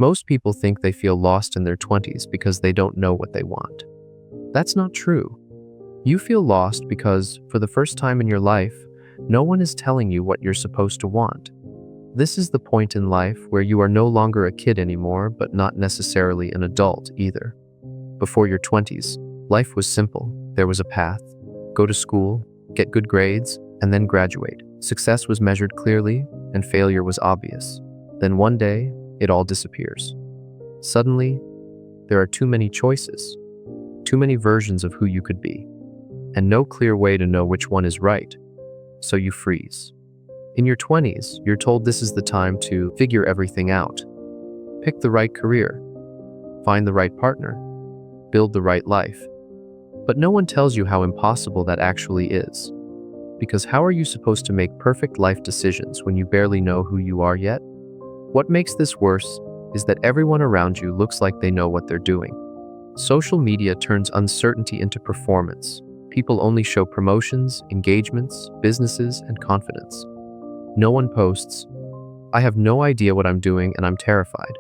Most people think they feel lost in their 20s because they don't know what they want. That's not true. You feel lost because, for the first time in your life, no one is telling you what you're supposed to want. This is the point in life where you are no longer a kid anymore, but not necessarily an adult either. Before your 20s, life was simple. There was a path. Go to school, get good grades, and then graduate. Success was measured clearly, and failure was obvious. Then one day, it all disappears. Suddenly, there are too many choices, too many versions of who you could be, and no clear way to know which one is right, so you freeze. In your 20s, you're told this is the time to figure everything out. Pick the right career, find the right partner, build the right life. But no one tells you how impossible that actually is. Because how are you supposed to make perfect life decisions when you barely know who you are yet? What makes this worse is that everyone around you looks like they know what they're doing. Social media turns uncertainty into performance. People only show promotions, engagements, businesses, and confidence. No one posts, "I have no idea what I'm doing and I'm terrified."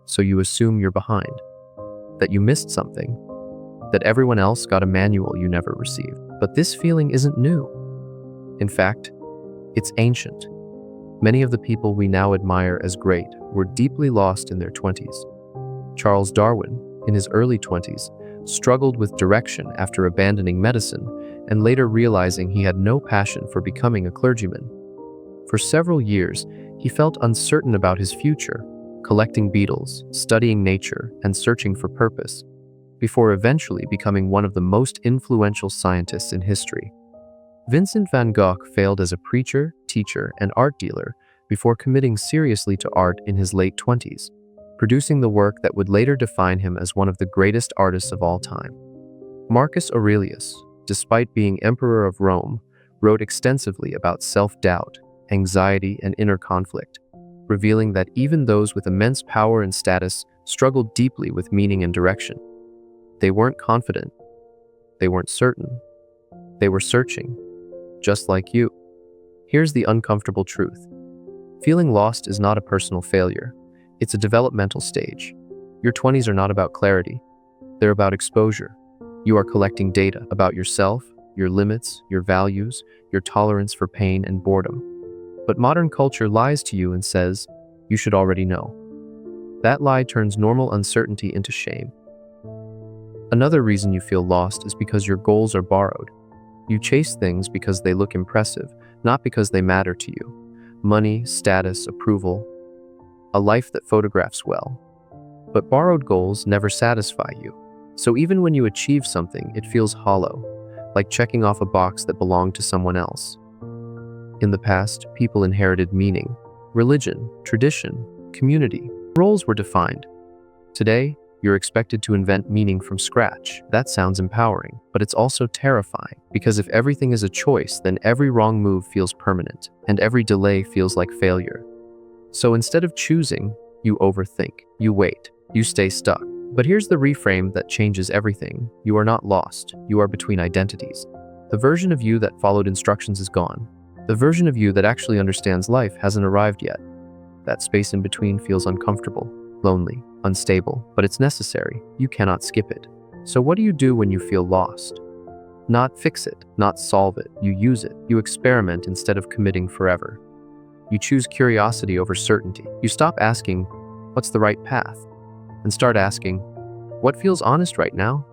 So you assume you're behind, that you missed something, that everyone else got a manual you never received. But this feeling isn't new. In fact, it's ancient. Many of the people we now admire as great were deeply lost in their 20s. Charles Darwin, in his early 20s, struggled with direction after abandoning medicine and later realizing he had no passion for becoming a clergyman. For several years, he felt uncertain about his future, collecting beetles, studying nature, and searching for purpose, before eventually becoming one of the most influential scientists in history. Vincent van Gogh failed as a preacher, teacher, and art dealer before committing seriously to art in his late 20s, producing the work that would later define him as one of the greatest artists of all time. Marcus Aurelius, despite being emperor of Rome, wrote extensively about self-doubt, anxiety, and inner conflict, revealing that even those with immense power and status struggled deeply with meaning and direction. They weren't confident. They weren't certain. They were searching, just like you. Here's the uncomfortable truth. Feeling lost is not a personal failure. It's a developmental stage. Your 20s are not about clarity. They're about exposure. You are collecting data about yourself, your limits, your values, your tolerance for pain and boredom. But modern culture lies to you and says, you should already know. That lie turns normal uncertainty into shame. Another reason you feel lost is because your goals are borrowed. You chase things because they look impressive, not because they matter to you. Money, status, approval, a life that photographs well. But borrowed goals never satisfy you. So even when you achieve something, it feels hollow, like checking off a box that belonged to someone else. In the past, people inherited meaning, religion, tradition, community. Roles were defined. Today, you're expected to invent meaning from scratch. That sounds empowering, but it's also terrifying, because if everything is a choice, then every wrong move feels permanent, and every delay feels like failure. So instead of choosing, you overthink, you wait, you stay stuck. But here's the reframe that changes everything. You are not lost, you are between identities. The version of you that followed instructions is gone. The version of you that actually understands life hasn't arrived yet. That space in between feels uncomfortable, lonely, unstable, but it's necessary. You cannot skip it. So what do you do when you feel lost? Not fix it, not solve it. You use it. You experiment instead of committing forever. You choose curiosity over certainty. You stop asking, what's the right path? And start asking, what feels honest right now?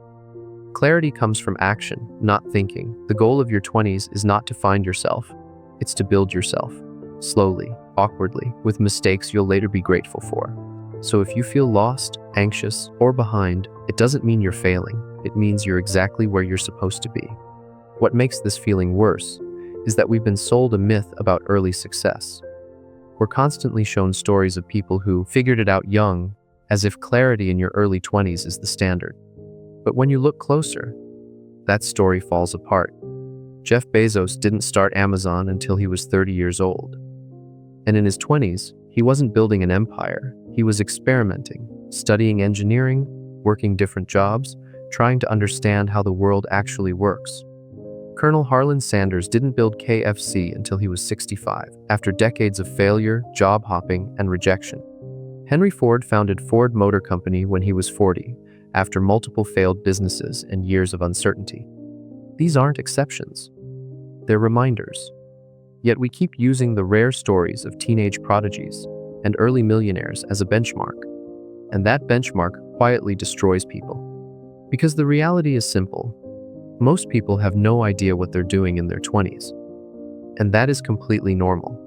Clarity comes from action, not thinking. The goal of your 20s is not to find yourself. It's to build yourself. Slowly, awkwardly, with mistakes you'll later be grateful for. So if you feel lost, anxious, or behind, it doesn't mean you're failing. It means you're exactly where you're supposed to be. What makes this feeling worse is that we've been sold a myth about early success. We're constantly shown stories of people who figured it out young, as if clarity in your early 20s is the standard. But when you look closer, that story falls apart. Jeff Bezos didn't start Amazon until he was 30 years old. And in his 20s, he wasn't building an empire. He was experimenting, studying engineering, working different jobs, trying to understand how the world actually works. Colonel Harlan Sanders didn't build KFC until he was 65, after decades of failure, job hopping, and rejection. Henry Ford founded Ford Motor Company when he was 40, after multiple failed businesses and years of uncertainty. These aren't exceptions. They're reminders. Yet we keep using the rare stories of teenage prodigies and early millionaires as a benchmark. And that benchmark quietly destroys people. Because the reality is simple. Most people have no idea what they're doing in their 20s. And that is completely normal.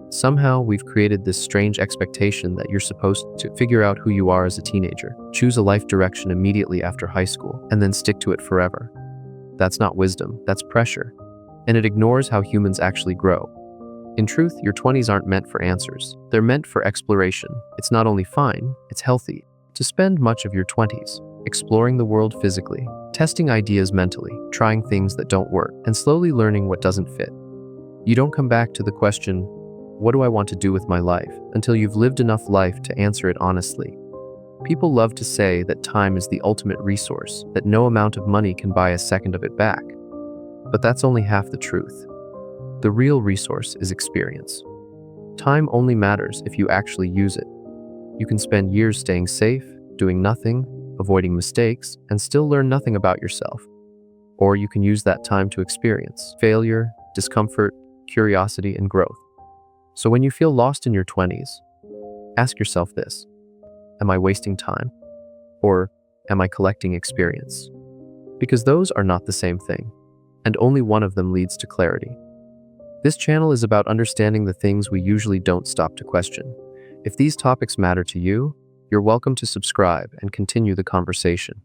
Somehow, we've created this strange expectation that you're supposed to figure out who you are as a teenager, choose a life direction immediately after high school, and then stick to it forever. That's not wisdom, that's pressure. And it ignores how humans actually grow. In truth, your 20s aren't meant for answers. They're meant for exploration. It's not only fine, it's healthy to spend much of your 20s exploring the world physically, testing ideas mentally, trying things that don't work, and slowly learning what doesn't fit. You don't come back to the question, what do I want to do with my life, until you've lived enough life to answer it honestly. People love to say that time is the ultimate resource, that no amount of money can buy a second of it back. But that's only half the truth. The real resource is experience. Time only matters if you actually use it. You can spend years staying safe, doing nothing, avoiding mistakes, and still learn nothing about yourself. Or you can use that time to experience failure, discomfort, curiosity, and growth. So when you feel lost in your 20s, ask yourself this: am I wasting time? Or am I collecting experience? Because those are not the same thing, and only one of them leads to clarity. This channel is about understanding the things we usually don't stop to question. If these topics matter to you, you're welcome to subscribe and continue the conversation.